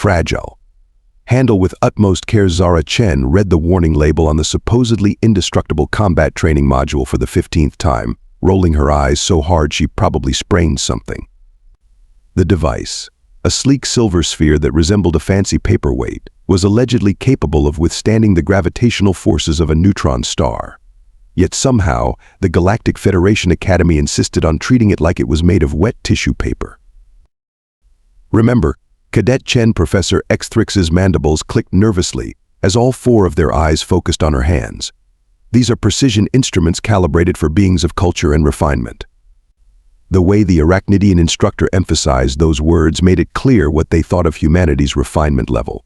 fragile. Handle with utmost care. Zara Chen read the warning label on the supposedly indestructible combat training module for the 15th time, rolling her eyes so hard she probably sprained something. The device, a sleek silver sphere that resembled a fancy paperweight, was allegedly capable of withstanding the gravitational forces of a neutron star. Yet somehow, the Galactic Federation Academy insisted on treating it like it was made of wet tissue paper. Remember, Cadet Chen Professor Xthrix's mandibles clicked nervously as all four of their eyes focused on her hands. These are precision instruments calibrated for beings of culture and refinement. The way the Arachnidian instructor emphasized those words made it clear what they thought of humanity's refinement level.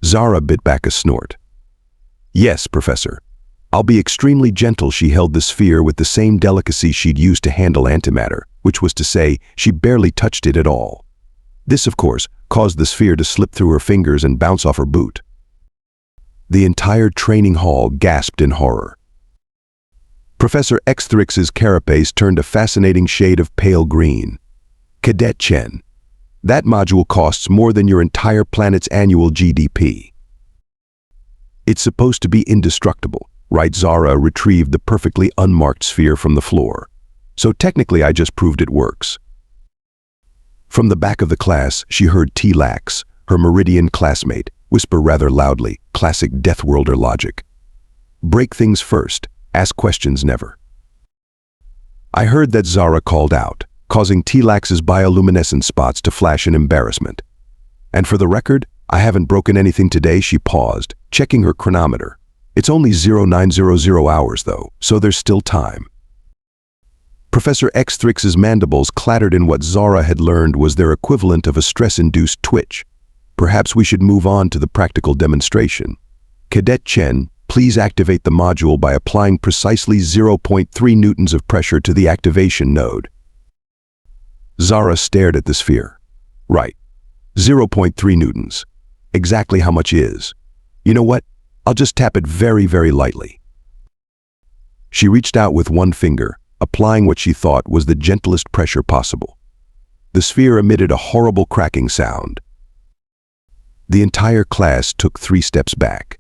Zara bit back a snort. "Yes, Professor. I'll be extremely gentle." She held the sphere with the same delicacy she'd used to handle antimatter, which was to say, she barely touched it at all. This, of course, caused the sphere to slip through her fingers and bounce off her boot. The entire training hall gasped in horror. Professor Xthrix's carapace turned a fascinating shade of pale green. "Cadet Chen, that module costs more than your entire planet's annual GDP. It's supposed to be indestructible, right?" Zara retrieved the perfectly unmarked sphere from the floor. "So technically I just proved it works." From the back of the class, she heard T-Lax, her Meridian classmate, whisper rather loudly, classic Deathworlder logic. "Break things first, ask questions never." I heard that, Zara called out, causing T-Lax's bioluminescent spots to flash in embarrassment. "And for the record, I haven't broken anything today." She paused, checking her chronometer. "It's only 0900 hours though, so there's still time." Professor Xthrix's mandibles clattered in what Zara had learned was their equivalent of a stress-induced twitch. "Perhaps we should move on to the practical demonstration. Cadet Chen, please activate the module by applying precisely 0.3 newtons of pressure to the activation node." Zara stared at the sphere. "Right. 0.3 newtons. Exactly how much is? You know what? I'll just tap it very, very lightly." She reached out with one finger, applying what she thought was the gentlest pressure possible. The sphere emitted a horrible cracking sound. The entire class took 3 steps back.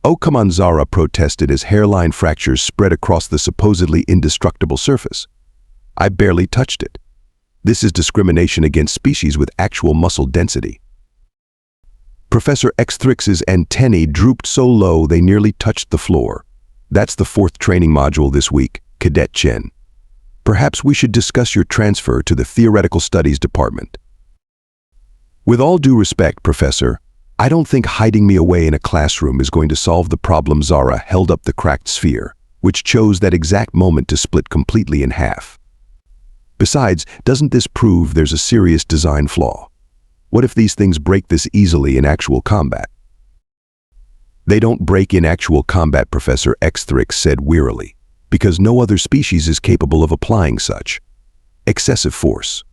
"Oh, come on," Zara protested as hairline fractures spread across the supposedly indestructible surface. "I barely touched it. This is discrimination against species with actual muscle density." Professor Xthrix's antennae drooped so low they nearly touched the floor. "That's the 4th training module this week, Cadet Chen. Perhaps we should discuss your transfer to the Theoretical Studies Department." "With all due respect, Professor, I don't think hiding me away in a classroom is going to solve the problem." Zara held up the cracked sphere, which chose that exact moment to split completely in half. "Besides, doesn't this prove there's a serious design flaw? What if these things break this easily in actual combat?" "They don't break in actual combat," Professor Xthrix said wearily, "because no other species is capable of applying such excessive force."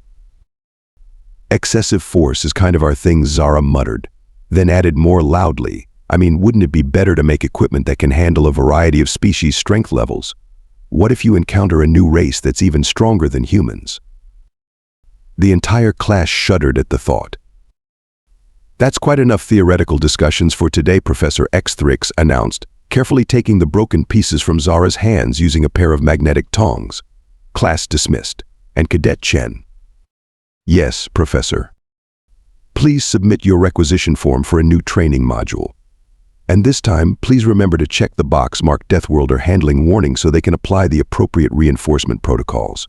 "Excessive force is kind of our thing," Zara muttered, then added more loudly, "I mean, wouldn't it be better to make equipment that can handle a variety of species' strength levels? What if you encounter a new race that's even stronger than humans?" The entire class shuddered at the thought. "That's quite enough theoretical discussions for today," Professor Xthrix announced, carefully taking the broken pieces from Zara's hands using a pair of magnetic tongs. "Class dismissed. And Cadet Chen." "Yes, Professor. Please submit your requisition form for a new training module. And this time, please remember to check the box marked Deathworlder handling warning so they can apply the appropriate reinforcement protocols."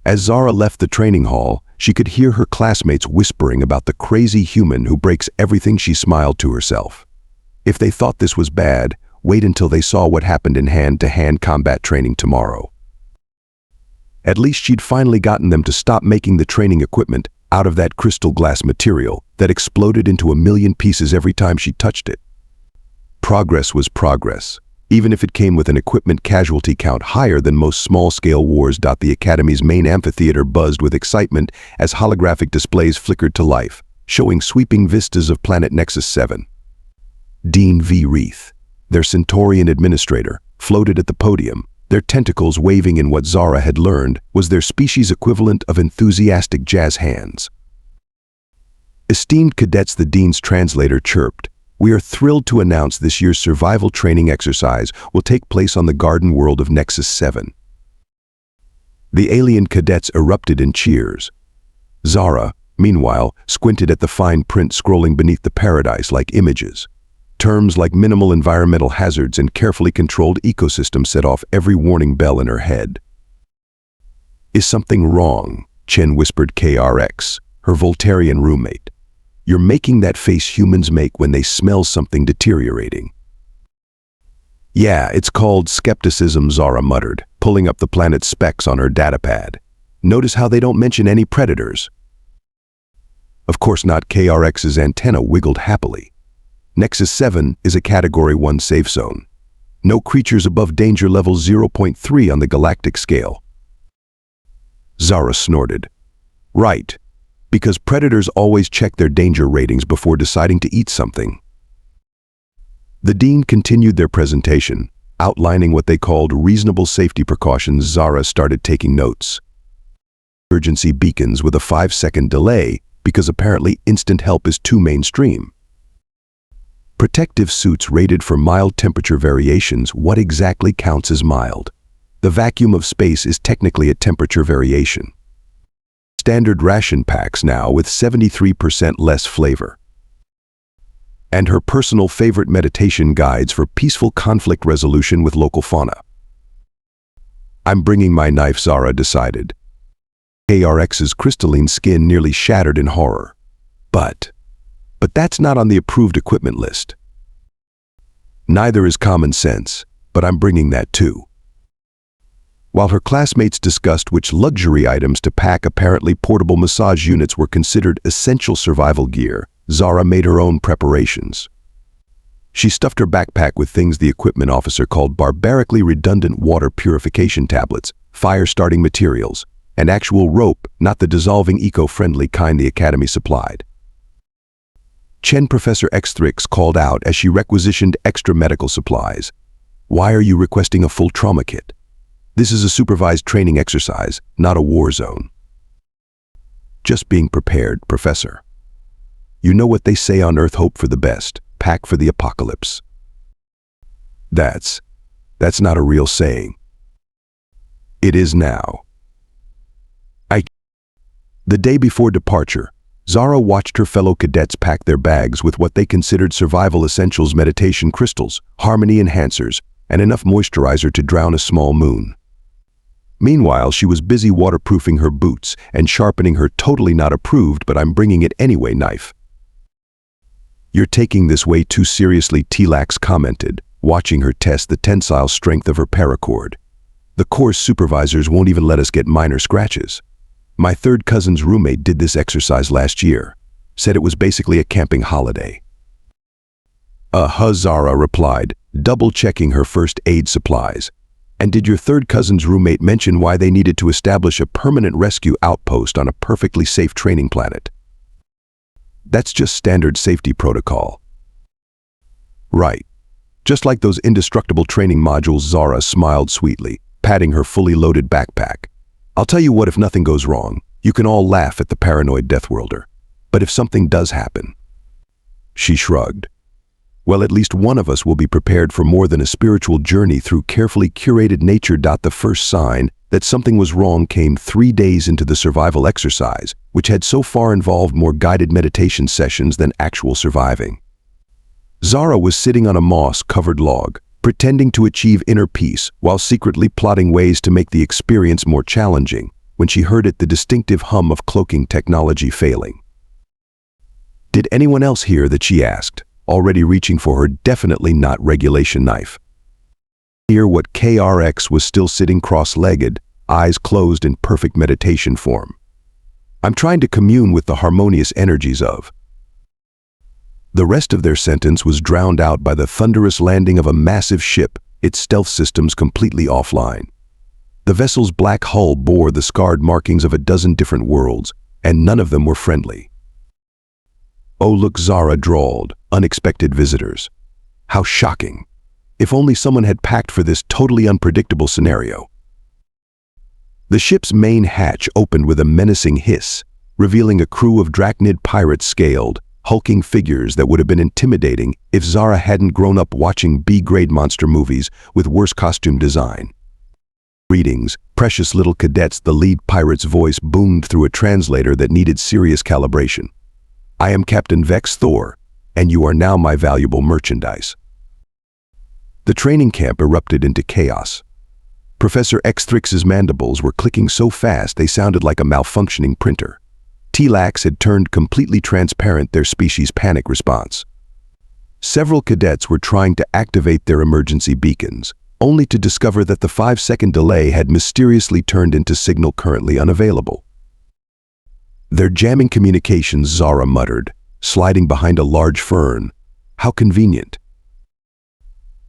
As Zara left the training hall, she could hear her classmates whispering about the crazy human who breaks everything. She smiled to herself. If they thought this was bad, wait until they saw what happened in hand-to-hand combat training tomorrow. At least she'd finally gotten them to stop making the training equipment out of that crystal glass material that exploded into a million pieces every time she touched it. Progress was progress, even if it came with an equipment casualty count higher than most small-scale wars. The Academy's main amphitheater buzzed with excitement as holographic displays flickered to life, showing sweeping vistas of Planet Nexus 7. Dean V. Reith, their Centaurian administrator, floated at the podium, their tentacles waving in what Zara had learned was their species' equivalent of enthusiastic jazz hands. Esteemed cadets, the Dean's translator chirped. We are thrilled to announce this year's survival training exercise will take place on the garden world of Nexus 7. The alien cadets erupted in cheers. Zara, meanwhile, squinted at the fine print scrolling beneath the paradise-like images. Terms like minimal environmental hazards and carefully controlled ecosystem set off every warning bell in her head. Is something wrong? Chen whispered KRX, her Voltarian roommate. You're making that face humans make when they smell something deteriorating. Yeah, it's called skepticism, Zara muttered, pulling up the planet's specs on her datapad. Notice how they don't mention any predators. Of course not. KRX's antenna wiggled happily. Nexus 7 is a Category 1 safe zone. No creatures above danger level 0.3 on the galactic scale. Zara snorted. Right, because predators always check their danger ratings before deciding to eat something. The Dean continued their presentation, outlining what they called reasonable safety precautions. Zara started taking notes. Emergency beacons with a 5-second delay because apparently instant help is too mainstream. Protective suits rated for mild temperature variations. What exactly counts as mild? The vacuum of space is technically a temperature variation. Standard ration packs now with 73% less flavor. And her personal favorite meditation guides for peaceful conflict resolution with local fauna. I'm bringing my knife, Zara decided. KRX's crystalline skin nearly shattered in horror. But that's not on the approved equipment list. Neither is common sense, but I'm bringing that too. While her classmates discussed which luxury items to pack, apparently portable massage units were considered essential survival gear, Zara made her own preparations. She stuffed her backpack with things the equipment officer called barbarically redundant water purification tablets, fire-starting materials, and actual rope, not the dissolving eco-friendly kind the Academy supplied. Chen Professor X-Thrix called out as she requisitioned extra medical supplies. Why are you requesting a full trauma kit? This is a supervised training exercise, not a war zone. Just being prepared, Professor. You know what they say on Earth, hope for the best, pack for the apocalypse. That's not a real saying. It is now. The day before departure, Zara watched her fellow cadets pack their bags with what they considered survival essentials: meditation crystals, harmony enhancers, and enough moisturizer to drown a small moon. Meanwhile, she was busy waterproofing her boots and sharpening her totally not approved but I'm bringing it anyway knife. You're taking this way too seriously, Tlax commented, watching her test the tensile strength of her paracord. The course supervisors won't even let us get minor scratches. My third cousin's roommate did this exercise last year, said it was basically a camping holiday. Zara replied, double-checking her first aid supplies. And did your third cousin's roommate mention why they needed to establish a permanent rescue outpost on a perfectly safe training planet? That's just standard safety protocol. Right. Just like those indestructible training modules. Zara smiled sweetly, patting her fully loaded backpack. I'll tell you what, if nothing goes wrong, you can all laugh at the paranoid Deathworlder. But if something does happen... She shrugged. Well, at least one of us will be prepared for more than a spiritual journey through carefully curated nature. The first sign that something was wrong came 3 days into the survival exercise, which had so far involved more guided meditation sessions than actual surviving. Zara was sitting on a moss-covered log, pretending to achieve inner peace while secretly plotting ways to make the experience more challenging, when she heard the distinctive hum of cloaking technology failing. Did anyone else hear that? She asked, already reaching for her definitely not regulation knife. Hear what? KRX was still sitting cross-legged, eyes closed in perfect meditation form. I'm trying to commune with the harmonious energies of... The rest of their sentence was drowned out by the thunderous landing of a massive ship, its stealth systems completely offline. The vessel's black hull bore the scarred markings of a dozen different worlds, and none of them were friendly. Oh look, Zara drawled, unexpected visitors. How shocking. If only someone had packed for this totally unpredictable scenario. The ship's main hatch opened with a menacing hiss, revealing a crew of Draknid pirates scaled, hulking figures that would have been intimidating if Zara hadn't grown up watching B-grade monster movies with worse costume design. Greetings, precious little cadets, the lead pirate's voice boomed through a translator that needed serious calibration. I am Captain Vex Thor, and you are now my valuable merchandise. The training camp erupted into chaos. Professor Xthrix's mandibles were clicking so fast they sounded like a malfunctioning printer. Tlax had turned completely transparent, their species' panic response. Several cadets were trying to activate their emergency beacons, only to discover that the 5-second delay had mysteriously turned into signal currently unavailable. They're jamming communications, Zara muttered, sliding behind a large fern. How convenient.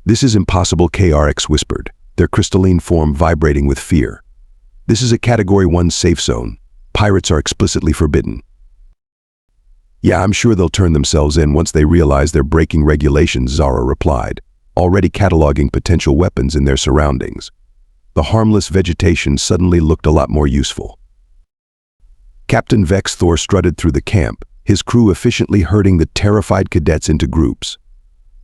This is impossible, KRX whispered, their crystalline form vibrating with fear. This is a Category 1 safe zone. Pirates are explicitly forbidden. Yeah, I'm sure they'll turn themselves in once they realize they're breaking regulations, Zara replied, already cataloging potential weapons in their surroundings. The harmless vegetation suddenly looked a lot more useful. Captain Vex Thor strutted through the camp, his crew efficiently herding the terrified cadets into groups.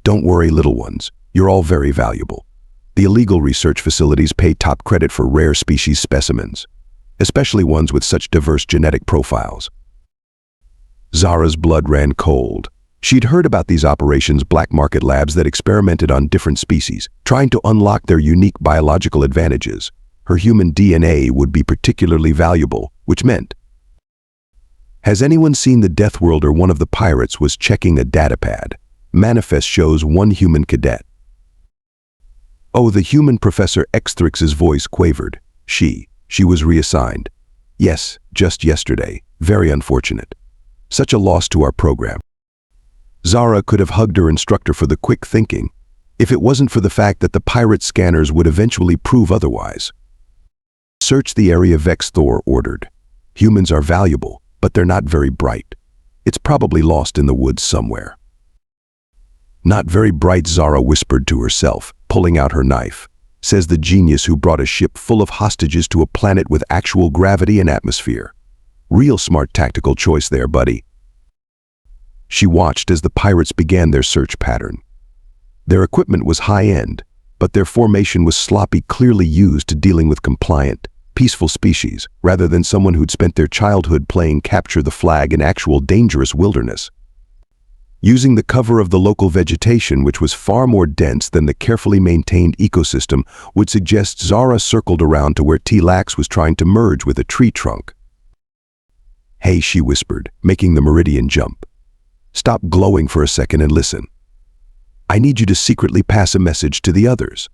Don't worry, little ones, you're all very valuable. The illegal research facilities pay top credit for rare species specimens, especially ones with such diverse genetic profiles. Zara's blood ran cold. She'd heard about these operations, black market labs that experimented on different species, trying to unlock their unique biological advantages. Her human DNA would be particularly valuable, which meant... Has anyone seen the Deathworlder? One of the pirates was checking a datapad. Manifest shows one human cadet. Oh, the human Professor Xthrix's voice quavered. She was reassigned. Yes, just yesterday. Very unfortunate. Such a loss to our program. Zara could have hugged her instructor for the quick thinking, if it wasn't for the fact that the pirate scanners would eventually prove otherwise. Search the area, Vex Thor ordered. Humans are valuable, but they're not very bright. It's probably lost in the woods somewhere. Not very bright, Zara whispered to herself, pulling out her knife. Says the genius who brought a ship full of hostages to a planet with actual gravity and atmosphere. Real smart tactical choice there, buddy. She watched as the pirates began their search pattern. Their equipment was high-end, but their formation was sloppy, clearly used to dealing with compliant, peaceful species, rather than someone who'd spent their childhood playing capture the flag in actual dangerous wilderness. Using the cover of the local vegetation, which was far more dense than the carefully maintained ecosystem, would suggest, Zara circled around to where Tlax was trying to merge with a tree trunk. Hey, she whispered, making the meridian jump. Stop glowing for a second and listen. I need you to secretly pass a message to the others.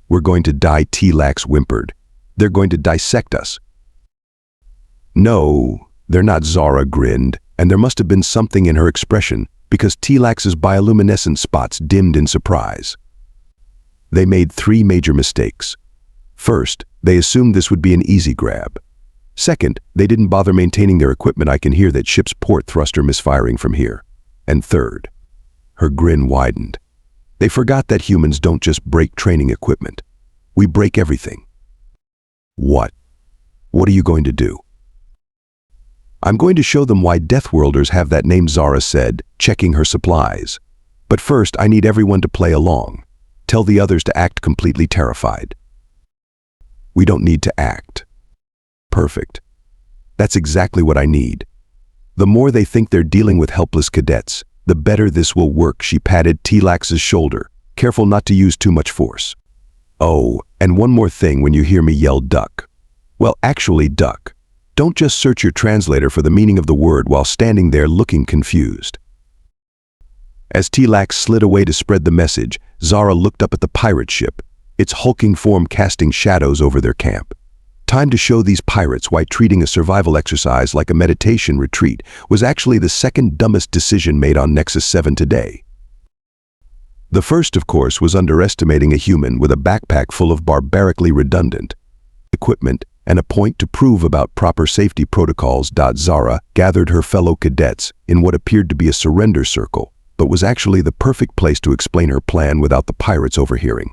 We're going to die, Tlax whimpered. They're going to dissect us. No, they're not, Zara grinned, and there must have been something in her expression because Tlax's bioluminescent spots dimmed in surprise. They made 3 major mistakes. First, they assumed this would be an easy grab. Second, they didn't bother maintaining their equipment. I can hear that ship's port thruster misfiring from here. And third, her grin widened. They forgot that humans don't just break training equipment. We break everything. What? What are you going to do? I'm going to show them why Deathworlders have that name, Zara said, checking her supplies. But first, I need everyone to play along. Tell the others to act completely terrified. We don't need to act. Perfect. That's exactly what I need. The more they think they're dealing with helpless cadets, the better this will work, she patted Tlax's shoulder, careful not to use too much force. Oh, and one more thing when you hear me yell duck. Well, actually duck. Don't just search your translator for the meaning of the word while standing there looking confused. As Tlax slid away to spread the message, Zara looked up at the pirate ship, its hulking form casting shadows over their camp. Time to show these pirates why treating a survival exercise like a meditation retreat was actually the second dumbest decision made on Nexus 7 today. The first, of course, was underestimating a human with a backpack full of barbarically redundant equipment and a point to prove about proper safety protocols. Zara gathered her fellow cadets in what appeared to be a surrender circle, but was actually the perfect place to explain her plan without the pirates overhearing.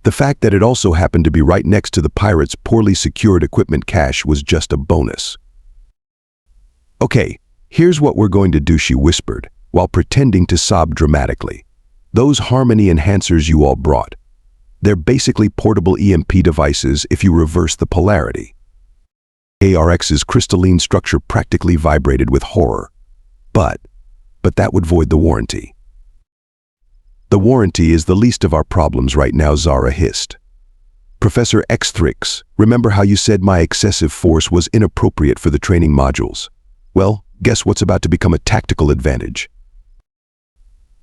The fact that it also happened to be right next to the pirates' poorly secured equipment cache was just a bonus. "Okay, here's what we're going to do," she whispered, while pretending to sob dramatically. "Those harmony enhancers you all brought, they're basically portable EMP devices if you reverse the polarity." KRX's crystalline structure practically vibrated with horror. But that would void the warranty. "The warranty is the least of our problems right now," Zara hissed. "Professor Xthrix, remember how you said my excessive force was inappropriate for the training modules? Well, guess what's about to become a tactical advantage."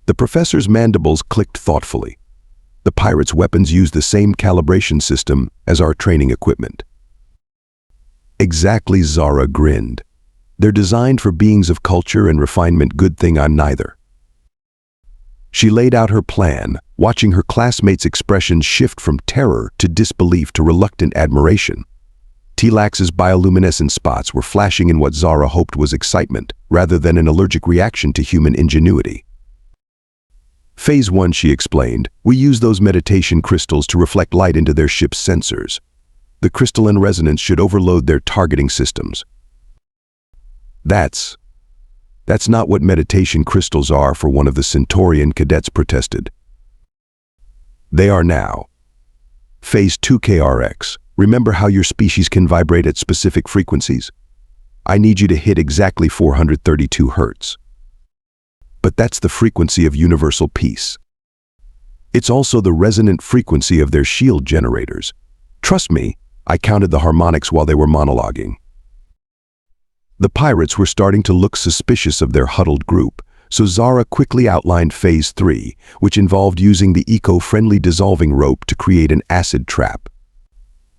The professor's mandibles clicked thoughtfully. The pirates' weapons use the same calibration system as our training equipment. "Exactly," Zara grinned. "They're designed for beings of culture and refinement. Good thing I'm neither." She laid out her plan, watching her classmates' expressions shift from terror to disbelief to reluctant admiration. Tlax's bioluminescent spots were flashing in what Zara hoped was excitement, rather than an allergic reaction to human ingenuity. "Phase 1, she explained, "we use those meditation crystals to reflect light into their ship's sensors. The crystalline resonance should overload their targeting systems." That's not what meditation crystals are," for one of the Centaurian cadets protested. "They are now. Phase 2 KRX, remember how your species can vibrate at specific frequencies? I need you to hit exactly 432 Hertz. But that's the frequency of universal peace. It's also the resonant frequency of their shield generators. Trust me, I counted the harmonics while they were monologuing." The pirates were starting to look suspicious of their huddled group, so Zara quickly outlined Phase 3, which involved using the eco-friendly dissolving rope to create an acid trap.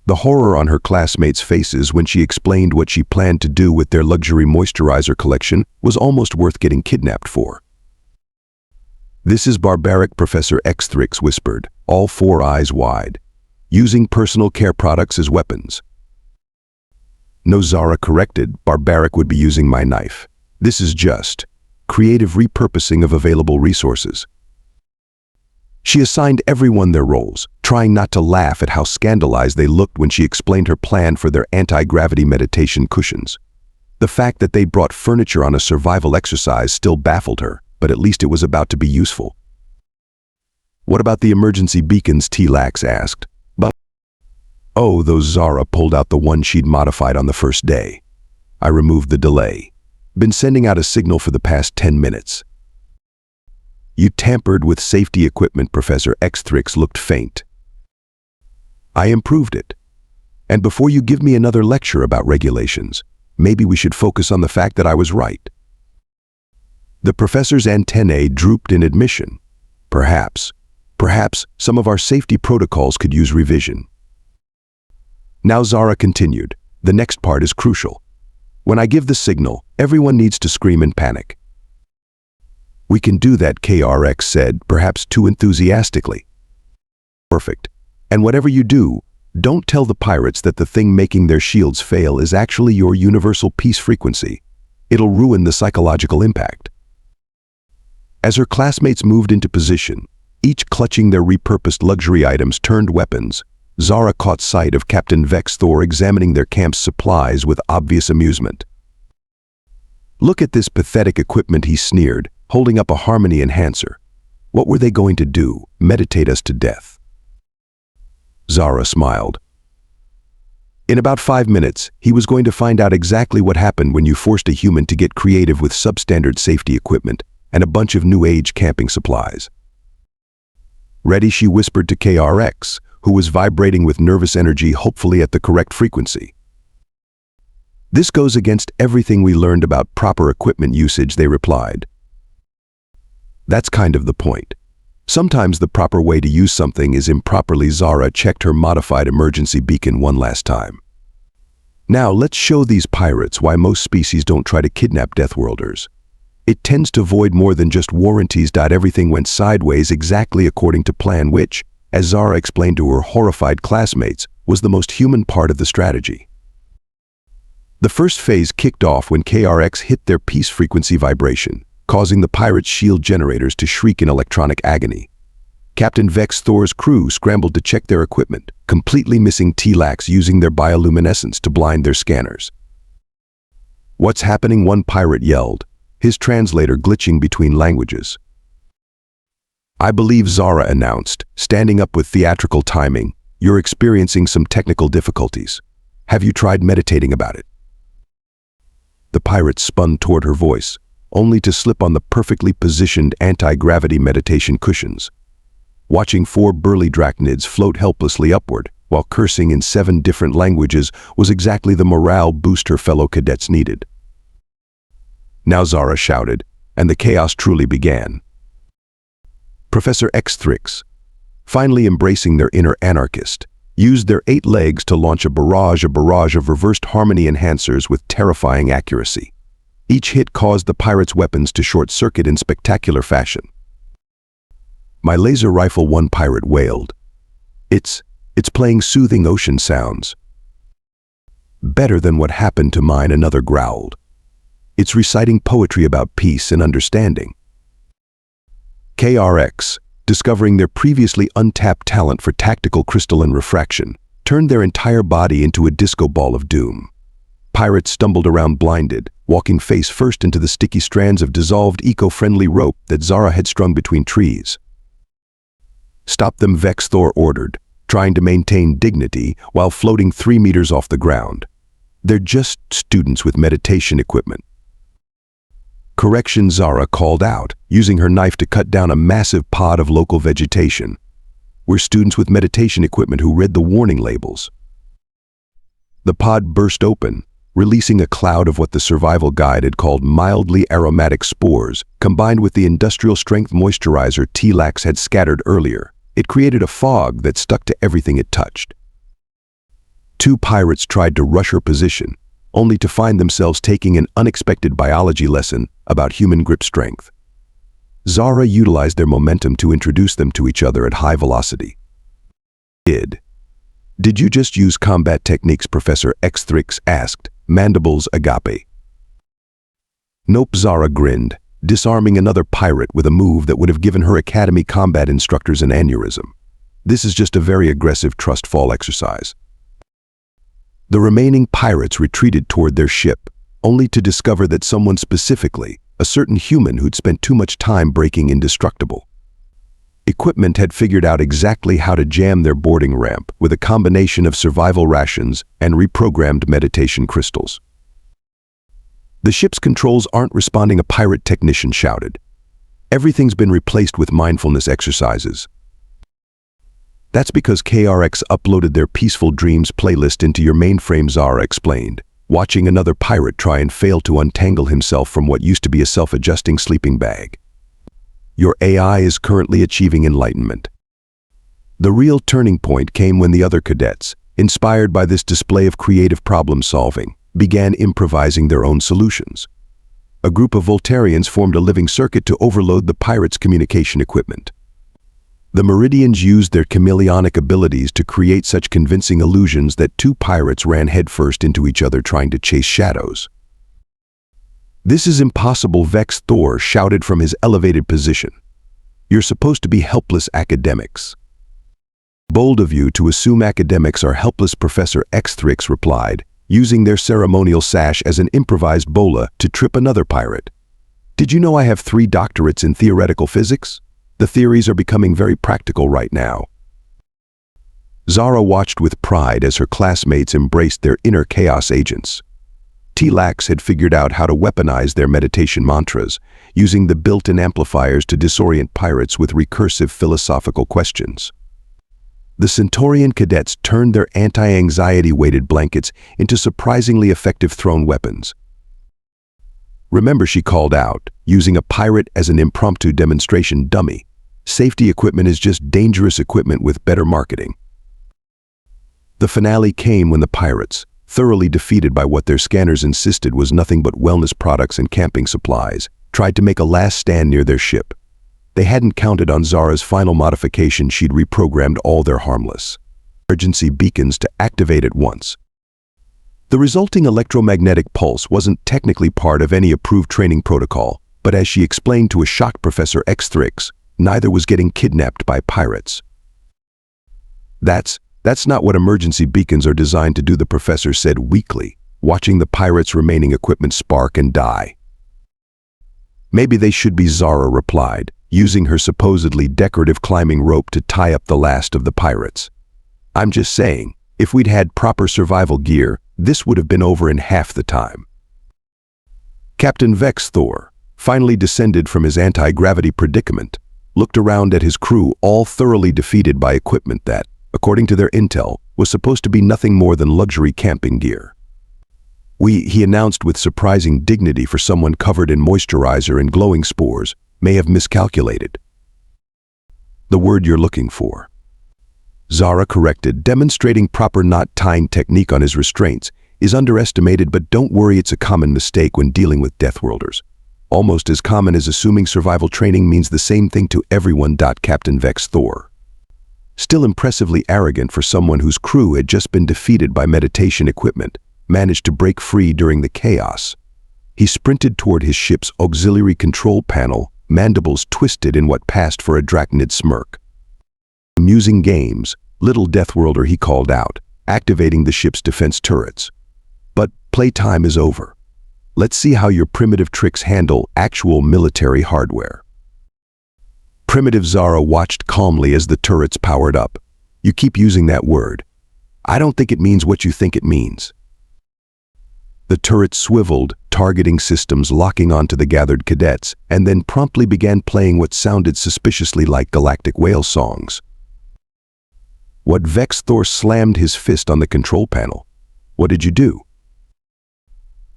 The horror on her classmates' faces when she explained what she planned to do with their luxury moisturizer collection was almost worth getting kidnapped for. "This is barbaric," Professor Xthrix whispered, all four eyes wide. "Using personal care products as weapons." "No," Zara corrected, "barbaric would be using my knife. This is just creative repurposing of available resources." She assigned everyone their roles, trying not to laugh at how scandalized they looked when she explained her plan for their anti-gravity meditation cushions. The fact that they brought furniture on a survival exercise still baffled her, but at least it was about to be useful. "What about the emergency beacons?" Tlax asked. "Oh, those." Zara pulled out the one she'd modified on the first day. "I removed the delay. Been sending out a signal for the past 10 minutes. "You tampered with safety equipment." Professor Xthrix looked faint. "I improved it. And before you give me another lecture about regulations, maybe we should focus on the fact that I was right." The professor's antennae drooped in admission. Perhaps some of our safety protocols could use revision. Now Zara continued, "The next part is crucial. When I give the signal, everyone needs to scream in panic." "We can do that," KRX said, perhaps too enthusiastically. "Perfect. And whatever you do, don't tell the pirates that the thing making their shields fail is actually your universal peace frequency. It'll ruin the psychological impact." As her classmates moved into position, each clutching their repurposed luxury items turned weapons, Zara caught sight of Captain Vex Thor examining their camp's supplies with obvious amusement. "Look at this pathetic equipment," he sneered, holding up a harmony enhancer. "What were they going to do? Meditate us to death?" Zara smiled. "In about 5 minutes, he was going to find out exactly what happened when you forced a human to get creative with substandard safety equipment and a bunch of new-age camping supplies." "Ready?" she whispered to KRX, who was vibrating with nervous energy, hopefully at the correct frequency. "This goes against everything we learned about proper equipment usage," they replied. "That's kind of the point. Sometimes the proper way to use something is improperly." Zara checked her modified emergency beacon one last time. "Now let's show these pirates why most species don't try to kidnap Deathworlders. It tends to void more than just warranties. Everything went sideways exactly according to plan, which, as Zara explained to her horrified classmates, was the most human part of the strategy. The first phase kicked off when KRX hit their peace frequency vibration, causing the pirates' shield generators to shriek in electronic agony. Captain Vex Thor's crew scrambled to check their equipment, completely missing Tlax using their bioluminescence to blind their scanners. "What's happening?" one pirate yelled, his translator glitching between languages. "I believe," Zara announced, standing up with theatrical timing, "you're experiencing some technical difficulties. Have you tried meditating about it?" The pirate spun toward her voice, only to slip on the perfectly positioned anti-gravity meditation cushions. Watching 4 burly Draknids float helplessly upward while cursing in 7 different languages was exactly the morale boost her fellow cadets needed. Now, Zara shouted, and the chaos truly began. Professor X-Thrix, finally embracing their inner anarchist, used their 8 legs to launch a barrage of reversed harmony enhancers with terrifying accuracy. Each hit caused the pirates' weapons to short-circuit in spectacular fashion. "My laser rifle," one pirate wailed. It's playing soothing ocean sounds." "Better than what happened to mine," another growled. "It's reciting poetry about peace and understanding." KRX, discovering their previously untapped talent for tactical crystalline refraction, turned their entire body into a disco ball of doom. Pirates stumbled around blinded, walking face first into the sticky strands of dissolved eco-friendly rope that Zara had strung between trees. "Stop them," Vex Thor ordered, trying to maintain dignity while floating 3 meters off the ground. "They're just students with meditation equipment." "Correction," Zara called out, using her knife to cut down a massive pod of local vegetation. "We're students with meditation equipment who read the warning labels." The pod burst open, releasing a cloud of what the survival guide had called mildly aromatic spores, combined with the industrial-strength moisturizer T-Lax had scattered earlier. It created a fog that stuck to everything it touched. 2 pirates tried to rush her position, only to find themselves taking an unexpected biology lesson about human grip strength. Zara utilized their momentum to introduce them to each other at high velocity. Did you just use combat techniques?" Professor X-Thrix asked, mandibles agape. "Nope," Zara grinned, disarming another pirate with a move that would have given her academy combat instructors an aneurysm. "This is just a very aggressive trust fall exercise." The remaining pirates retreated toward their ship, only to discover that someone specifically, a certain human who'd spent too much time breaking indestructible equipment, had figured out exactly how to jam their boarding ramp with a combination of survival rations and reprogrammed meditation crystals. "The ship's controls aren't responding," a pirate technician shouted. "Everything's been replaced with mindfulness exercises." "That's because KRX uploaded their Peaceful Dreams playlist into your mainframe," Zara explained, watching another pirate try and fail to untangle himself from what used to be a self-adjusting sleeping bag. "Your AI is currently achieving enlightenment." The real turning point came when the other cadets, inspired by this display of creative problem-solving, began improvising their own solutions. A group of Voltarians formed a living circuit to overload the pirates' communication equipment. The Meridians used their chameleonic abilities to create such convincing illusions that 2 pirates ran headfirst into each other trying to chase shadows. "This is impossible," Vex Thor shouted from his elevated position. "You're supposed to be helpless academics." "Bold of you to assume academics are helpless," Professor X-Thrix replied, using their ceremonial sash as an improvised bola to trip another pirate. "Did you know I have 3 doctorates in theoretical physics? The theories are becoming very practical right now." Zara watched with pride as her classmates embraced their inner chaos agents. T-Lax had figured out how to weaponize their meditation mantras, using the built-in amplifiers to disorient pirates with recursive philosophical questions. The Centaurian cadets turned their anti-anxiety weighted blankets into surprisingly effective thrown weapons. "Remember," she called out, using a pirate as an impromptu demonstration dummy, "safety equipment is just dangerous equipment with better marketing." The finale came when the pirates, thoroughly defeated by what their scanners insisted was nothing but wellness products and camping supplies, tried to make a last stand near their ship. They hadn't counted on Zara's final modification. She'd reprogrammed all their harmless emergency beacons to activate at once. The resulting electromagnetic pulse wasn't technically part of any approved training protocol, but as she explained to a shocked Professor X-Thrix, neither was getting kidnapped by pirates. That's not what emergency beacons are designed to do," the professor said weakly, watching the pirates' remaining equipment spark and die. Maybe they should be, Zara replied, using her supposedly decorative climbing rope to tie up the last of the pirates. I'm just saying, if we'd had proper survival gear, this would have been over in half the time. Captain Vex Thor, finally descended from his anti-gravity predicament, looked around at his crew, all thoroughly defeated by equipment that, according to their intel, was supposed to be nothing more than luxury camping gear. He announced with surprising dignity, for someone covered in moisturizer and glowing spores, may have miscalculated. The word you're looking for. Zara corrected, demonstrating proper knot-tying technique on his restraints, is underestimated, but don't worry, it's a common mistake when dealing with Deathworlders. Almost as common as assuming survival training means the same thing to everyone. Captain Vex Thor, still impressively arrogant for someone whose crew had just been defeated by meditation equipment, managed to break free during the chaos. He sprinted toward his ship's auxiliary control panel, mandibles twisted in what passed for a Draknid smirk. Amusing games, little Deathworlder, he called out, activating the ship's defense turrets. But playtime is over. Let's see how your primitive tricks handle actual military hardware. Primitive Zara watched calmly as the turrets powered up. You keep using that word. I don't think it means what you think it means. The turrets swiveled, targeting systems locking onto the gathered cadets, and then promptly began playing what sounded suspiciously like galactic whale songs. What? Vex Thor slammed his fist on the control panel. What did you do?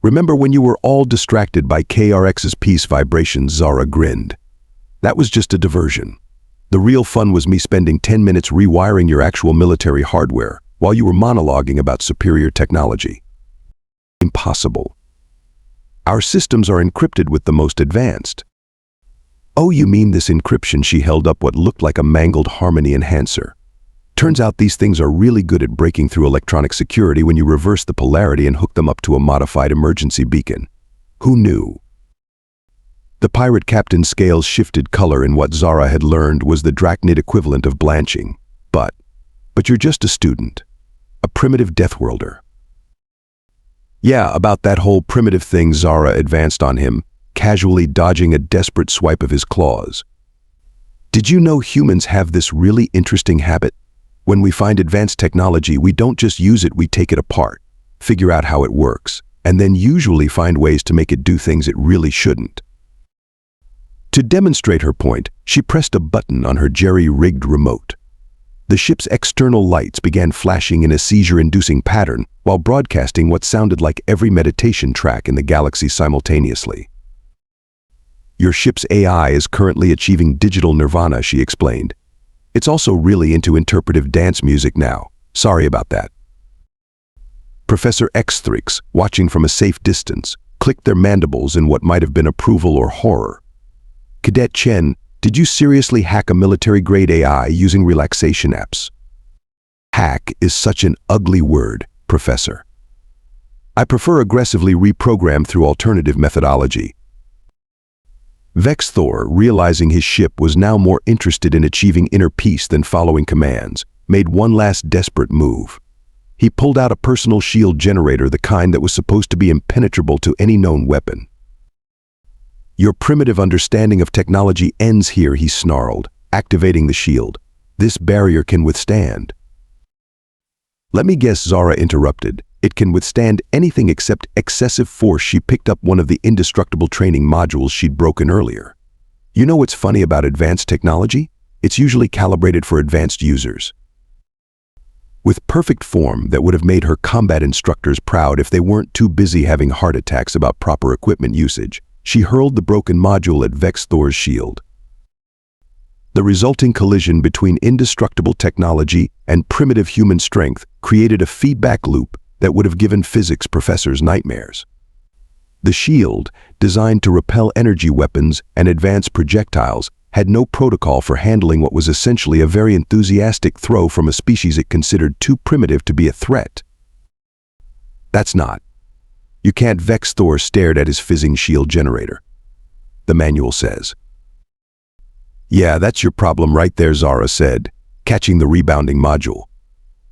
Remember when you were all distracted by KRX's peace vibrations? Zara grinned. That was just a diversion. The real fun was me spending 10 minutes rewiring your actual military hardware while you were monologuing about superior technology. Impossible. Our systems are encrypted with the most advanced. Oh, you mean this encryption? She held up what looked like a mangled harmony enhancer. Turns out these things are really good at breaking through electronic security when you reverse the polarity and hook them up to a modified emergency beacon. Who knew? The pirate captain's scales shifted color in what Zara had learned was the Draknid equivalent of blanching. But you're just a student. A primitive Deathworlder. Yeah, about that whole primitive thing. Zara advanced on him, casually dodging a desperate swipe of his claws. Did you know humans have this really interesting habit? When we find advanced technology, we don't just use it, we take it apart, figure out how it works, and then usually find ways to make it do things it really shouldn't. To demonstrate her point, she pressed a button on her jerry-rigged remote. The ship's external lights began flashing in a seizure-inducing pattern while broadcasting what sounded like every meditation track in the galaxy simultaneously. Your ship's AI is currently achieving digital nirvana, she explained. It's also really into interpretive dance music now. Sorry about that. Professor X-Thrix, watching from a safe distance, clicked their mandibles in what might have been approval or horror. Cadet Chen, did you seriously hack a military-grade AI using relaxation apps? Hack is such an ugly word, Professor. I prefer aggressively reprogram through alternative methodology. Vex Thor, realizing his ship was now more interested in achieving inner peace than following commands, made one last desperate move. He pulled out a personal shield generator, the kind that was supposed to be impenetrable to any known weapon. Your primitive understanding of technology ends here, he snarled, activating the shield. This barrier can withstand. Let me guess, Zara interrupted. It can withstand anything except excessive force. She picked up one of the indestructible training modules she'd broken earlier. You know what's funny about advanced technology? It's usually calibrated for advanced users. With perfect form that would have made her combat instructors proud if they weren't too busy having heart attacks about proper equipment usage, she hurled the broken module at Vex Thor's shield. The resulting collision between indestructible technology and primitive human strength created a feedback loop that would have given physics professors nightmares. The shield, designed to repel energy weapons and advance projectiles, had no protocol for handling what was essentially a very enthusiastic throw from a species it considered too primitive to be a threat. That's not. You can't. Vex Thor stared at his fizzing shield generator. The manual says. Yeah, that's your problem right there, Zara said, catching the rebounding module.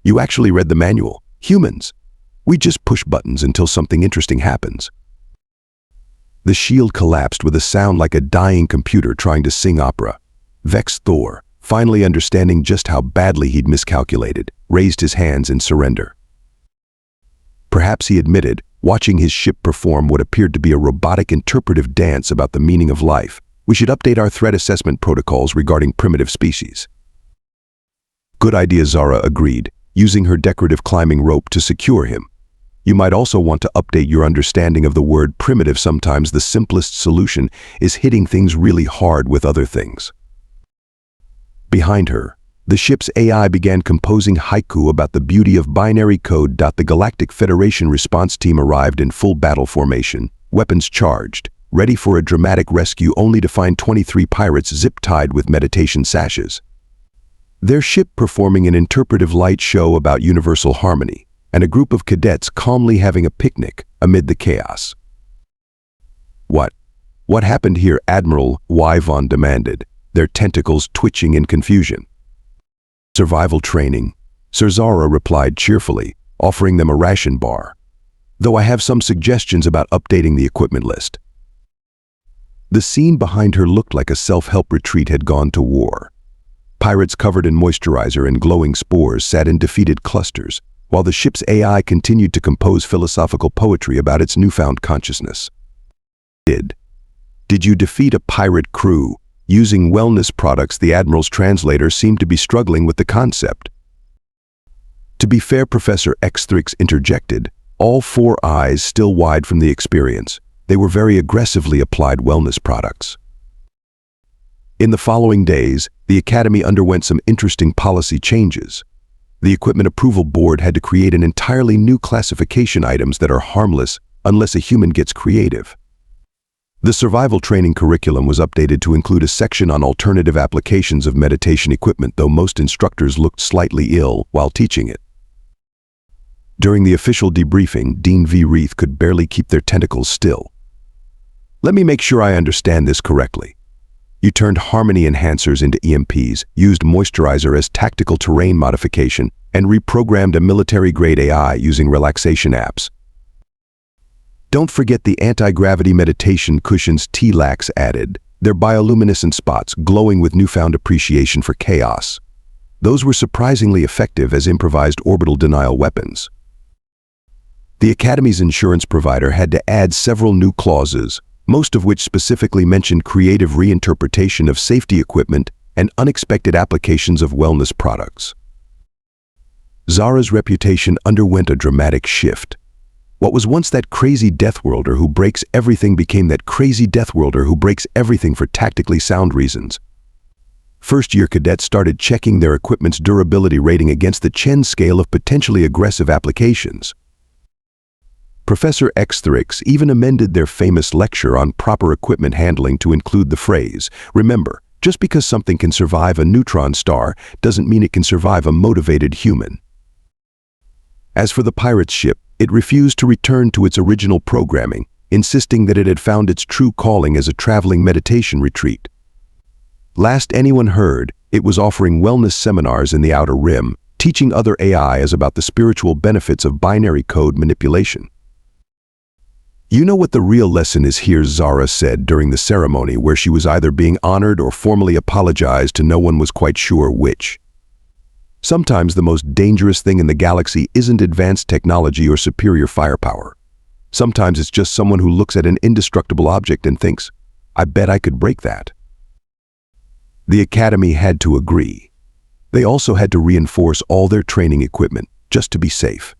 You actually read the manual. Humans. We just push buttons until something interesting happens. The shield collapsed with a sound like a dying computer trying to sing opera. Vexed Thor, finally understanding just how badly he'd miscalculated, raised his hands in surrender. Perhaps he admitted, watching his ship perform what appeared to be a robotic interpretive dance about the meaning of life, we should update our threat assessment protocols regarding primitive species. Good idea, Zara agreed, using her decorative climbing rope to secure him. You might also want to update your understanding of the word primitive. Sometimes the simplest solution is hitting things really hard with other things. Behind her, the ship's AI began composing haiku about the beauty of binary code. The Galactic Federation response team arrived in full battle formation, weapons charged, ready for a dramatic rescue, only to find 23 pirates zip-tied with meditation sashes. Their ship performing an interpretive light show about universal harmony, and a group of cadets calmly having a picnic amid the chaos. What happened here? Admiral Yvonne demanded, their tentacles twitching in confusion. Survival training, Sir Zara replied cheerfully, offering them a ration bar. Though I have some suggestions about updating the equipment list. The scene behind her looked like a self-help retreat had gone to war. Pirates covered in moisturizer and glowing spores sat in defeated clusters, while the ship's AI continued to compose philosophical poetry about its newfound consciousness. Did you defeat a pirate crew using wellness products? The Admiral's translator seemed to be struggling with the concept. To be fair, Professor Xthrix interjected, all four eyes still wide from the experience. They were very aggressively applied wellness products. In the following days, the Academy underwent some interesting policy changes. The Equipment Approval Board had to create an entirely new classification items that are harmless unless a human gets creative. The survival training curriculum was updated to include a section on alternative applications of meditation equipment, though most instructors looked slightly ill while teaching it. During the official debriefing, Dean V. Reith could barely keep their tentacles still. Let me make sure I understand this correctly. You turned harmony enhancers into EMPs, used moisturizer as tactical terrain modification, and reprogrammed a military-grade AI using relaxation apps. Don't forget the anti-gravity meditation cushions T-Lax added, their bioluminescent spots glowing with newfound appreciation for chaos. Those were surprisingly effective as improvised orbital denial weapons. The Academy's insurance provider had to add several new clauses, most of which specifically mentioned creative reinterpretation of safety equipment and unexpected applications of wellness products. Zara's reputation underwent a dramatic shift. What was once that crazy Deathworlder who breaks everything became that crazy Deathworlder who breaks everything for tactically sound reasons. First-year cadets started checking their equipment's durability rating against the Chen scale of potentially aggressive applications. Professor Xthrix even amended their famous lecture on proper equipment handling to include the phrase, "Remember, just because something can survive a neutron star doesn't mean it can survive a motivated human." As for the pirate's ship, it refused to return to its original programming, insisting that it had found its true calling as a traveling meditation retreat. Last anyone heard, it was offering wellness seminars in the Outer Rim, teaching other AIs about the spiritual benefits of binary code manipulation. You know what the real lesson is here, Zara said during the ceremony, where she was either being honored or formally apologized to no one was quite sure which. Sometimes the most dangerous thing in the galaxy isn't advanced technology or superior firepower. Sometimes it's just someone who looks at an indestructible object and thinks, I bet I could break that. The Academy had to agree. They also had to reinforce all their training equipment, just to be safe.